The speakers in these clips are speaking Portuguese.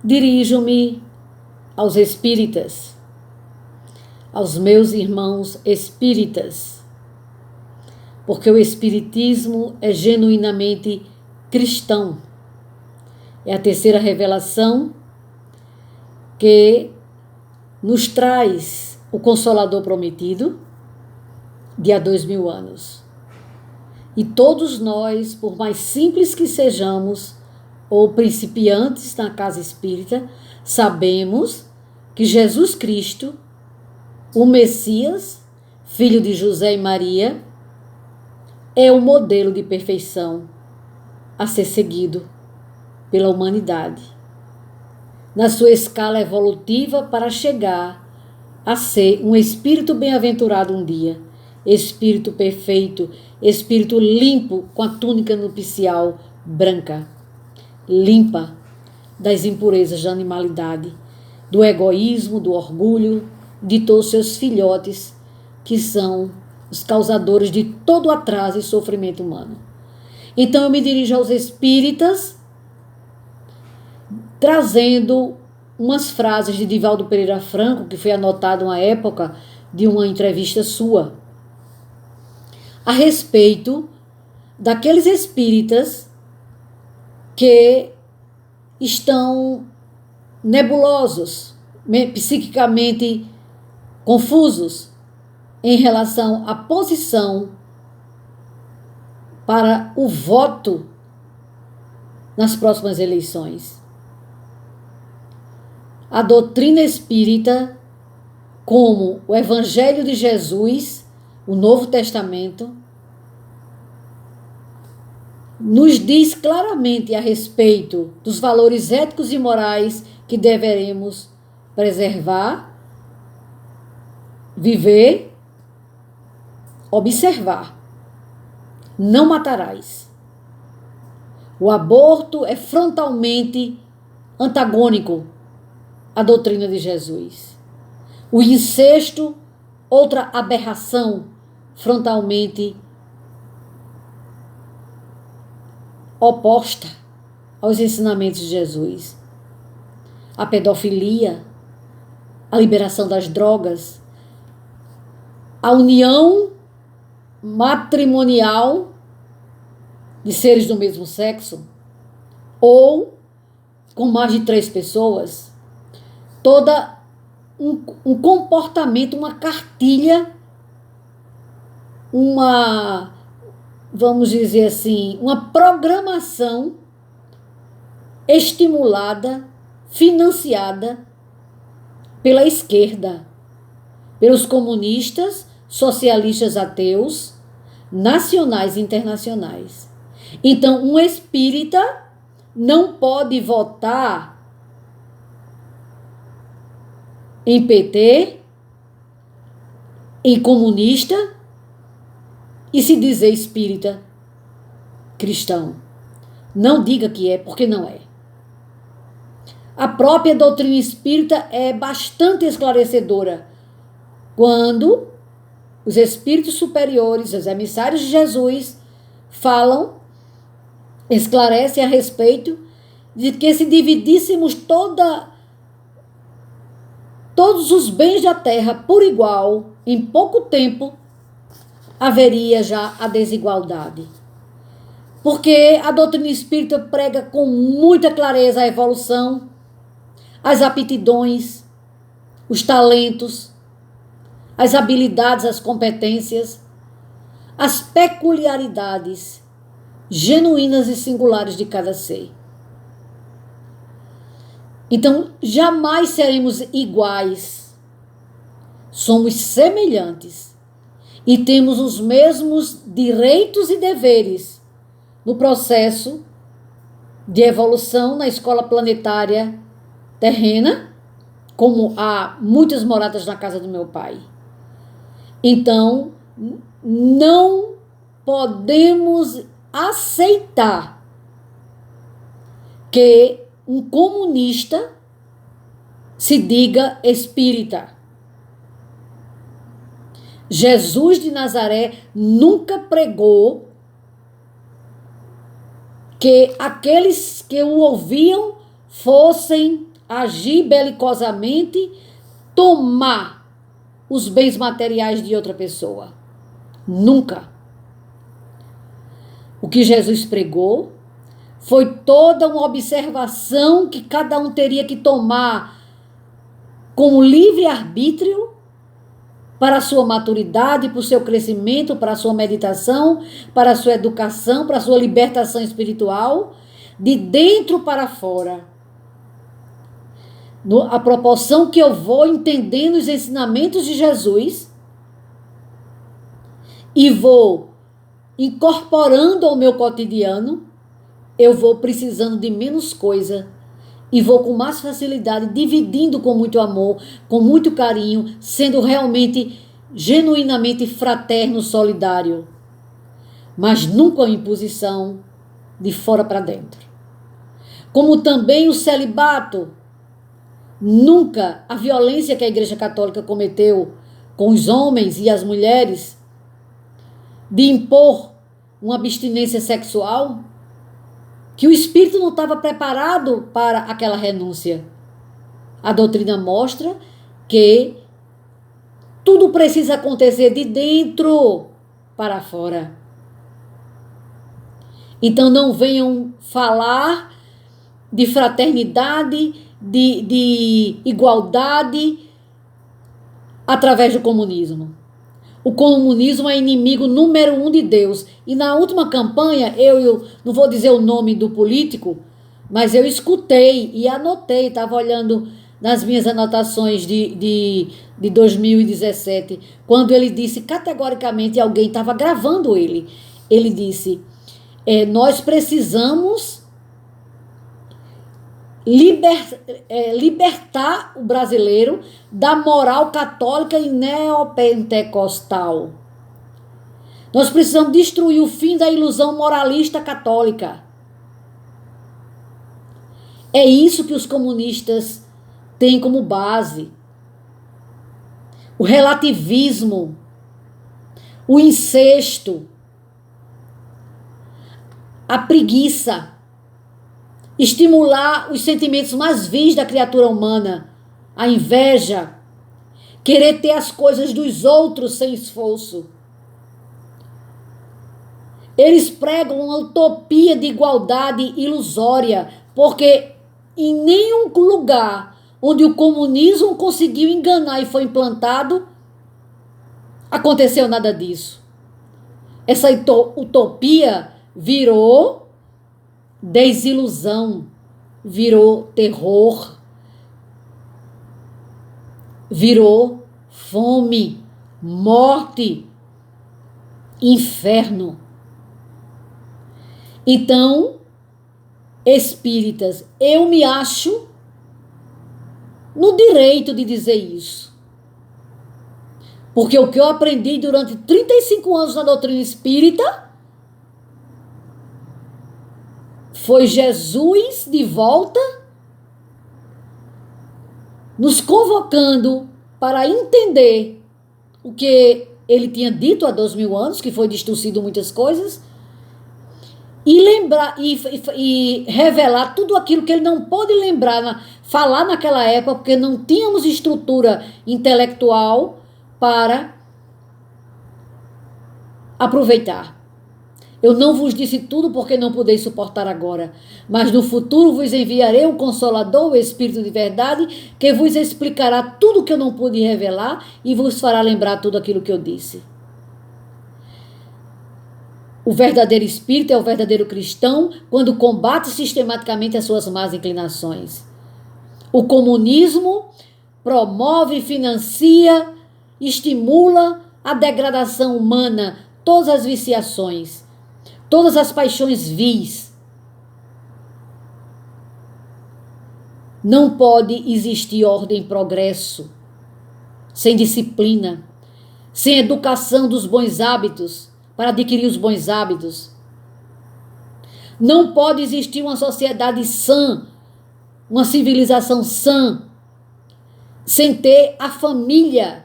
Dirijo-me aos espíritas, aos meus irmãos espíritas, porque o espiritismo é genuinamente cristão. É a terceira revelação que nos traz o Consolador prometido de há 2000 anos. E todos nós, por mais simples que sejamos, ou principiantes na casa espírita, sabemos que Jesus Cristo, o Messias, filho de José e Maria, é o modelo de perfeição a ser seguido pela humanidade, na sua escala evolutiva para chegar a ser um espírito bem-aventurado um dia, espírito perfeito, espírito limpo com a túnica nupcial branca, limpa das impurezas da animalidade, do egoísmo, do orgulho, de todos seus filhotes, que são os causadores de todo o atraso e sofrimento humano. Então eu me dirijo aos espíritas, trazendo umas frases de Divaldo Pereira Franco, que foi anotado uma época de uma entrevista sua, a respeito daqueles espíritas que estão nebulosos, psiquicamente confusos em relação à posição para o voto nas próximas eleições. A doutrina espírita, como o Evangelho de Jesus, o Novo Testamento, nos diz claramente a respeito dos valores éticos e morais que deveremos preservar, viver, observar. Não matarás. O aborto é frontalmente antagônico à doutrina de Jesus. O incesto, outra aberração frontalmente oposta aos ensinamentos de Jesus. A pedofilia, a liberação das drogas, a união matrimonial de seres do mesmo sexo, ou com mais de 3 pessoas, toda um comportamento, uma cartilha, vamos dizer assim, uma programação estimulada, financiada pela esquerda, pelos comunistas, socialistas ateus, nacionais e internacionais. Então, um espírita não pode votar em PT, em comunista e se dizer espírita cristão. Não diga que é, porque não é. A própria doutrina espírita é bastante esclarecedora quando os espíritos superiores, os emissários de Jesus, falam, esclarecem a respeito de que se dividíssemos todos os bens da terra por igual, em pouco tempo, haveria já a desigualdade. Porque a doutrina espírita prega com muita clareza a evolução, as aptidões, os talentos, as habilidades, as competências, as peculiaridades genuínas e singulares de cada ser. Então, jamais seremos iguais. Somos semelhantes e temos os mesmos direitos e deveres no processo de evolução na escola planetária terrena, como há muitas moradas na casa do meu pai. Então, não podemos aceitar que um comunista se diga espírita. Jesus de Nazaré nunca pregou que aqueles que o ouviam fossem agir belicosamente, tomar os bens materiais de outra pessoa. Nunca. O que Jesus pregou foi toda uma observação que cada um teria que tomar com livre-arbítrio para a sua maturidade, para o seu crescimento, para a sua meditação, para a sua educação, para a sua libertação espiritual, de dentro para fora. A proporção que eu vou entendendo os ensinamentos de Jesus e vou incorporando ao meu cotidiano, eu vou precisando de menos coisa e vou com mais facilidade, dividindo com muito amor, com muito carinho, sendo realmente, genuinamente fraterno, solidário. Mas nunca uma imposição de fora para dentro. Como também o celibato, nunca a violência que a Igreja Católica cometeu com os homens e as mulheres, de impor uma abstinência sexual, que o espírito não estava preparado para aquela renúncia. A doutrina mostra que tudo precisa acontecer de dentro para fora. Então não venham falar de fraternidade, de igualdade através do comunismo. O comunismo é inimigo número 1 de Deus. E na última campanha, eu não vou dizer o nome do político, mas eu escutei e anotei, estava olhando nas minhas anotações de 2017, quando ele disse categoricamente, alguém estava gravando ele disse, nós precisamos libertar o brasileiro da moral católica e neopentecostal. Nós precisamos destruir o fim da ilusão moralista católica. É isso que os comunistas têm como base. O relativismo, o incesto, a preguiça, estimular os sentimentos mais vis da criatura humana, a inveja, querer ter as coisas dos outros sem esforço. Eles pregam uma utopia de igualdade ilusória, porque em nenhum lugar onde o comunismo conseguiu enganar e foi implantado, aconteceu nada disso. Essa utopia virou desilusão, virou terror, virou fome, morte, inferno. Então, espíritas, eu me acho no direito de dizer isso. Porque o que eu aprendi durante 35 anos na doutrina espírita foi Jesus de volta, nos convocando para entender o que ele tinha dito há 2000 anos, que foi distorcido muitas coisas, e lembrar e revelar tudo aquilo que ele não pôde lembrar, falar naquela época, porque não tínhamos estrutura intelectual para aproveitar. Eu não vos disse tudo porque não podeis suportar agora, mas no futuro vos enviarei o Consolador, o Espírito de verdade, que vos explicará tudo que eu não pude revelar e vos fará lembrar tudo aquilo que eu disse. O verdadeiro espírito é o verdadeiro cristão quando combate sistematicamente as suas más inclinações. O comunismo promove, financia, estimula a degradação humana, todas as viciações, todas as paixões vis. Não pode existir ordem e progresso sem disciplina, sem educação dos bons hábitos, para adquirir os bons hábitos. Não pode existir uma sociedade sã, uma civilização sã, sem ter a família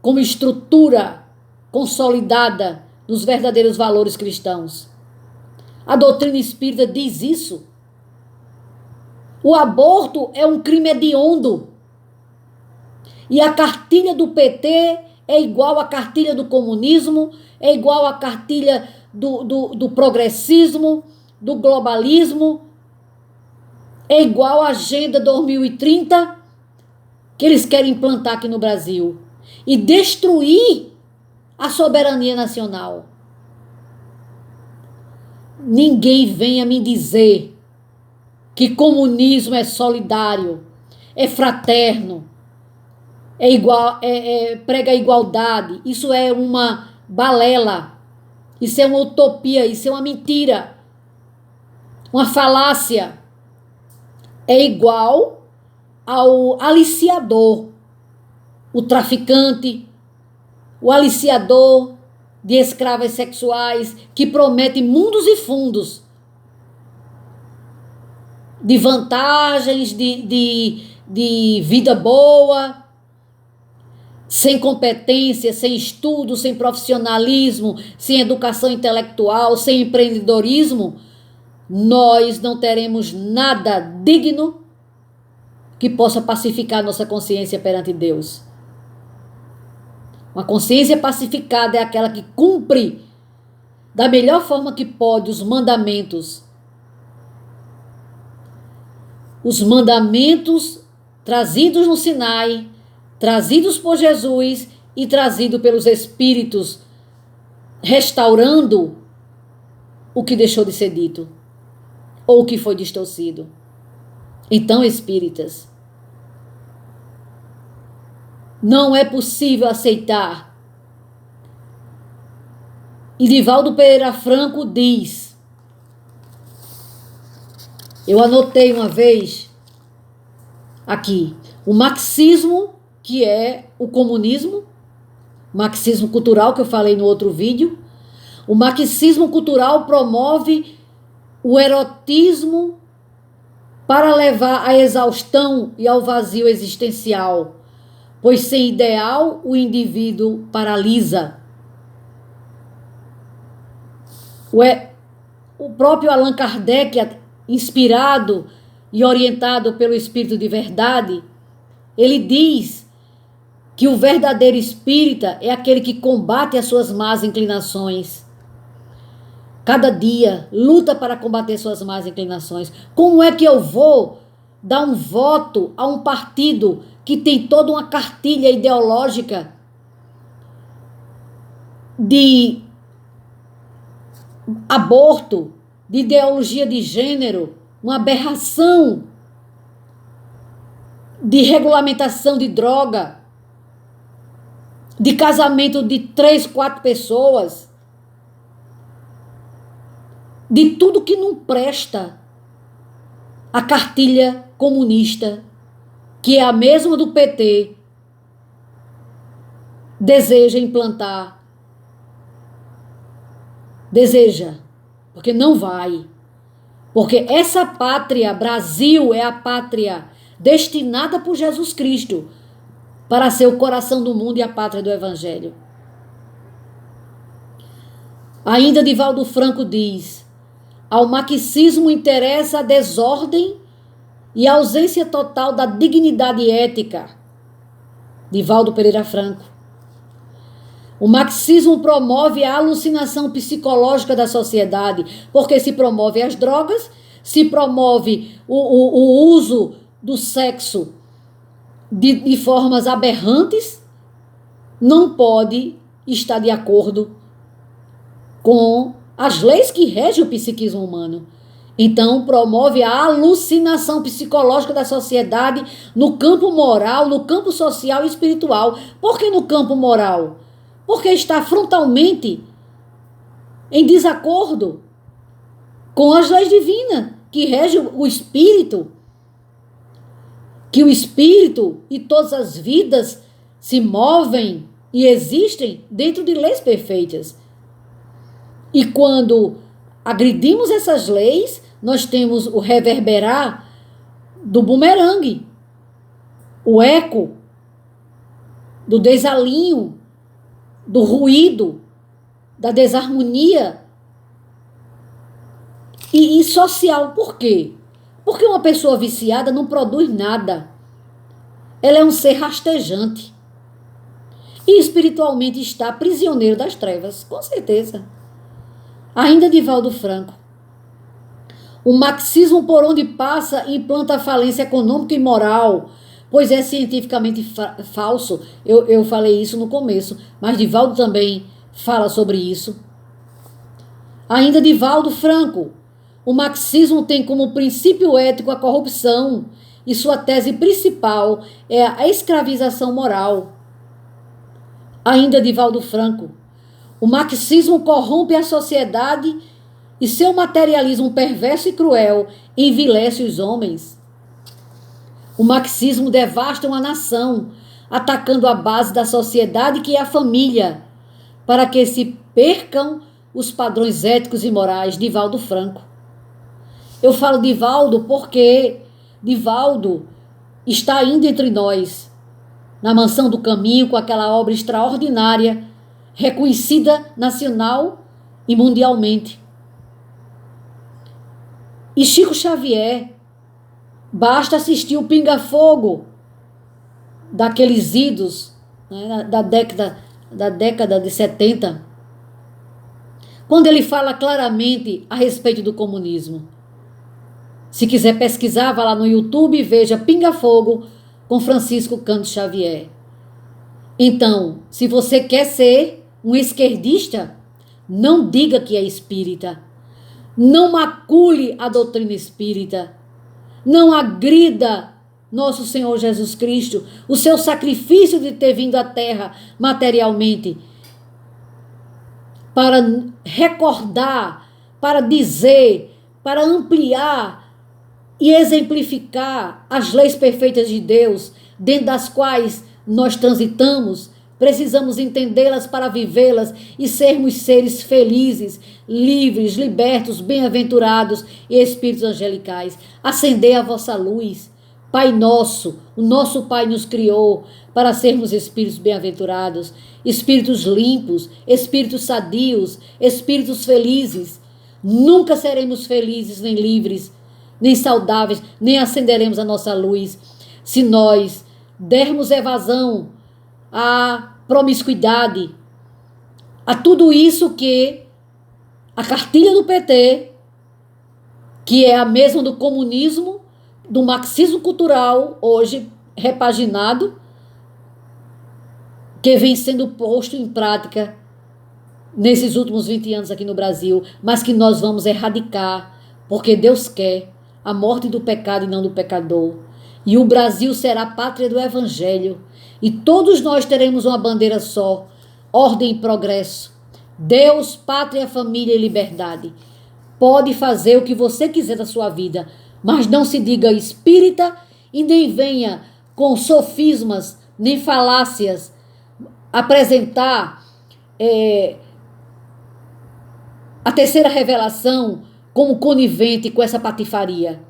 como estrutura consolidada dos verdadeiros valores cristãos. A doutrina espírita diz isso. O aborto é um crime hediondo. E a cartilha do PT é igual à cartilha do comunismo, é igual à cartilha do progressismo, do globalismo, é igual à Agenda 2030 que eles querem implantar aqui no Brasil e destruir a soberania nacional. Ninguém venha me dizer que comunismo é solidário, é fraterno, é igual, prega a igualdade. Isso é uma balela, isso é uma utopia, isso é uma mentira, uma falácia. É igual ao aliciador, o traficante, o aliciador de escravas sexuais que promete mundos e fundos de vantagens, de vida boa, sem competência, sem estudo, sem profissionalismo, sem educação intelectual, sem empreendedorismo. Nós não teremos nada digno que possa pacificar nossa consciência perante Deus. Uma consciência pacificada é aquela que cumpre da melhor forma que pode os mandamentos. Os mandamentos trazidos no Sinai, trazidos por Jesus e trazidos pelos Espíritos, restaurando o que deixou de ser dito ou o que foi distorcido. Então, espíritas, não é possível aceitar. E Divaldo Pereira Franco diz, eu anotei uma vez aqui, o marxismo, que é o comunismo, marxismo cultural, que eu falei no outro vídeo, o marxismo cultural promove o erotismo para levar à exaustão e ao vazio existencial, pois sem ideal o indivíduo paralisa. O próprio Allan Kardec, inspirado e orientado pelo Espírito de Verdade, ele diz que o verdadeiro espírita é aquele que combate as suas más inclinações. Cada dia luta para combater suas más inclinações. Como é que eu vou dar um voto a um partido que tem toda uma cartilha ideológica de aborto, de ideologia de gênero, uma aberração de regulamentação de droga, de casamento de 3, 4 pessoas, de tudo que não presta a cartilha comunista, que é a mesma do PT, deseja implantar. Deseja, porque não vai. Porque essa pátria, Brasil, é a pátria destinada por Jesus Cristo para ser o coração do mundo e a pátria do Evangelho. Ainda Divaldo Franco diz, ao marxismo interessa a desordem e a ausência total da dignidade ética. Divaldo Pereira Franco. O marxismo promove a alucinação psicológica da sociedade, porque se promove as drogas, se promove o uso do sexo de formas aberrantes, não pode estar de acordo com as leis que regem o psiquismo humano. Então, promove a alucinação psicológica da sociedade no campo moral, no campo social e espiritual. Por que no campo moral? Porque está frontalmente em desacordo com as leis divinas que regem o espírito. Que o espírito e todas as vidas se movem e existem dentro de leis perfeitas. E quando agredimos essas leis, nós temos o reverberar do bumerangue, o eco do desalinho, do ruído, da desarmonia e social. Por quê? Porque uma pessoa viciada não produz nada. Ela é um ser rastejante. E espiritualmente está prisioneiro das trevas, com certeza. Ainda Divaldo Franco. O marxismo, por onde passa, implanta a falência econômica e moral, pois é cientificamente falso. Eu falei isso no começo, mas Divaldo também fala sobre isso. Ainda Divaldo Franco. O marxismo tem como princípio ético a corrupção e sua tese principal é a escravização moral. Ainda Divaldo Franco. O marxismo corrompe a sociedade e seu materialismo perverso e cruel envilece os homens. O marxismo devasta uma nação, atacando a base da sociedade, que é a família, para que se percam os padrões éticos e morais. Divaldo Franco. Eu falo Divaldo porque Divaldo está ainda entre nós, na Mansão do Caminho, com aquela obra extraordinária, reconhecida nacional e mundialmente. E Chico Xavier, basta assistir o Pinga-Fogo daqueles idos, né, da década de 70, quando ele fala claramente a respeito do comunismo. Se quiser pesquisar, vá lá no YouTube e veja Pinga-Fogo com Francisco Cândido Xavier. Então, se você quer ser um esquerdista, não diga que é espírita. Não macule a doutrina espírita. Não agrida nosso Senhor Jesus Cristo, o seu sacrifício de ter vindo à Terra materialmente, para recordar, para dizer, para ampliar e exemplificar as leis perfeitas de Deus, dentro das quais nós transitamos. Precisamos entendê-las para vivê-las e sermos seres felizes, livres, libertos, bem-aventurados e espíritos angelicais. Acendei a vossa luz. Pai nosso, o nosso Pai nos criou para sermos espíritos bem-aventurados, espíritos limpos, espíritos sadios, espíritos felizes. Nunca seremos felizes nem livres, nem saudáveis, nem acenderemos a nossa luz se nós dermos evasão à promiscuidade, a tudo isso que a cartilha do PT, que é a mesma do comunismo, do marxismo cultural, hoje repaginado, que vem sendo posto em prática nesses últimos 20 anos aqui no Brasil, mas que nós vamos erradicar, porque Deus quer a morte do pecado e não do pecador. E o Brasil será a pátria do Evangelho. E todos nós teremos uma bandeira só, ordem e progresso. Deus, pátria, família e liberdade. Pode fazer o que você quiser da sua vida, mas não se diga espírita e nem venha com sofismas, nem falácias, apresentar a terceira revelação como conivente com essa patifaria.